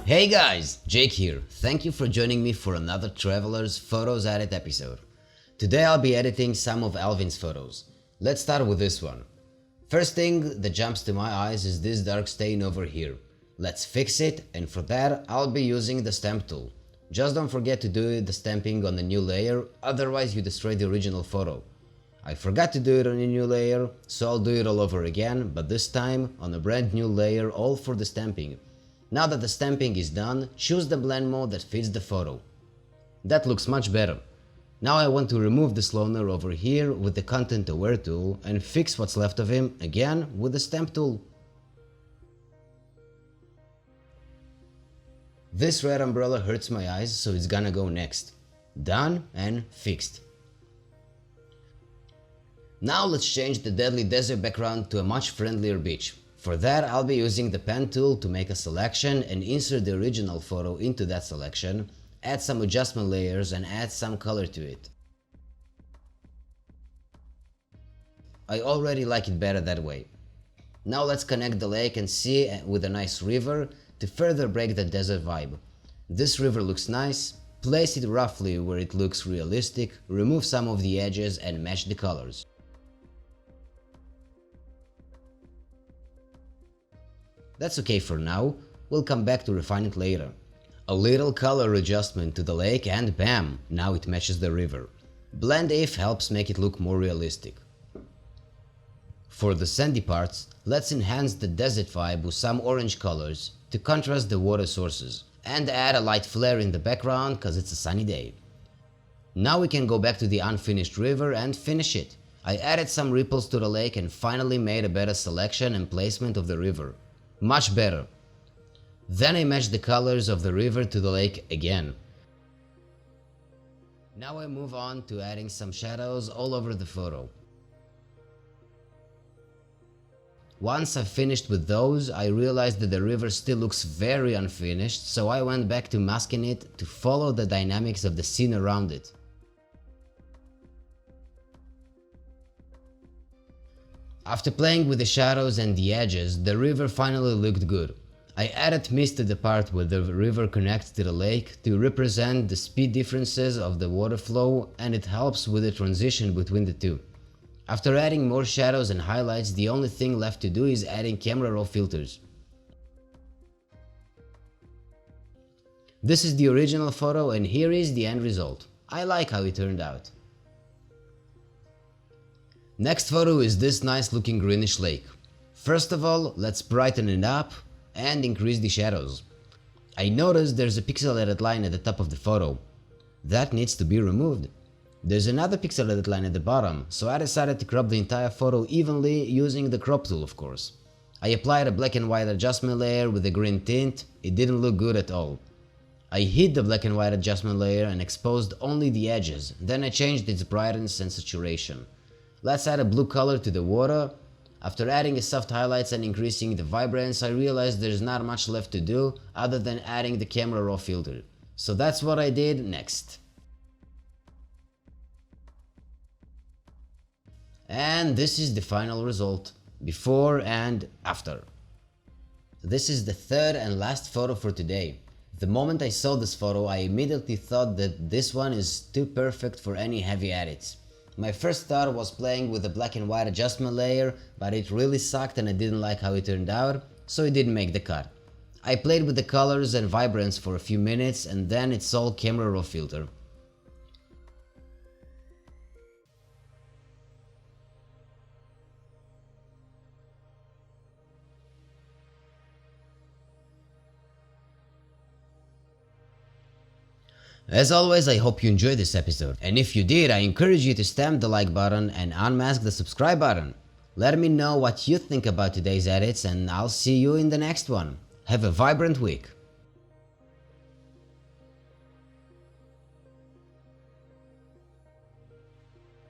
Hey guys, Jake here. Thank you for joining me for another Traveler's Photos Edit episode. Today I'll be editing some of Alvin's photos. Let's start with this one. First thing that jumps to my eyes is this dark stain over here. Let's fix it, and for that I'll be using the stamp tool. Just don't forget to do the stamping on the new layer, otherwise you destroy the original photo. I forgot to do it on a new layer, so I'll do it all over again, but this time on a brand new layer, all for the stamping. Now that the stamping is done, choose the blend mode that fits the photo. That looks much better. Now I want to remove this loner over here with the content aware tool and fix what's left of him again with the stamp tool. This red umbrella hurts my eyes, so it's gonna go next. Done and fixed. Now let's change the deadly desert background to a much friendlier beach. For that I'll be using the pen tool to make a selection and insert the original photo into that selection, add some adjustment layers and add some color to it. I already like it better that way. Now let's connect the lake and sea with a nice river to further break the desert vibe. This river looks nice, place it roughly where it looks realistic, remove some of the edges and match the colors. That's okay for now, we'll come back to refine it later. A little color adjustment to the lake and bam, now it matches the river. Blend if helps make it look more realistic. For the sandy parts, let's enhance the desert vibe with some orange colors to contrast the water sources and add a light flare in the background cause it's a sunny day. Now we can go back to the unfinished river and finish it. I added some ripples to the lake and finally made a better selection and placement of the river. Much better. Then I matched the colors of the river to the lake again. Now I move on to adding some shadows all over the photo. Once I've finished with those, I realized that the river still looks very unfinished, so I went back to masking it to follow the dynamics of the scene around it. After playing with the shadows and the edges, the river finally looked good. I added mist to the part where the river connects to the lake to represent the speed differences of the water flow, and it helps with the transition between the two. After adding more shadows and highlights, the only thing left to do is adding camera raw filters. This is the original photo and here is the end result. I like how it turned out. Next photo is this nice looking greenish lake. First of all, let's brighten it up and increase the shadows. I noticed there's a pixelated line at the top of the photo. That needs to be removed. There's another pixelated line at the bottom, so I decided to crop the entire photo evenly using the crop tool, of course. I applied a black and white adjustment layer with a green tint. It didn't look good at all. I hid the black and white adjustment layer and exposed only the edges, then I changed its brightness and saturation. Let's add a blue color to the water. After adding a soft highlights and increasing the vibrance, I realized there's not much left to do other than adding the camera raw filter. So that's what I did next. And this is the final result, before and after. This is the third and last photo for today. The moment I saw this photo, I immediately thought that this one is too perfect for any heavy edits. My first thought was playing with the black and white adjustment layer, but it really sucked and I didn't like how it turned out, so it didn't make the cut. I played with the colors and vibrance for a few minutes and then it's all camera raw filter. As always, I hope you enjoyed this episode, and if you did, I encourage you to stamp the like button and unmask the subscribe button. Let me know what you think about today's edits and I'll see you in the next one. Have a vibrant week!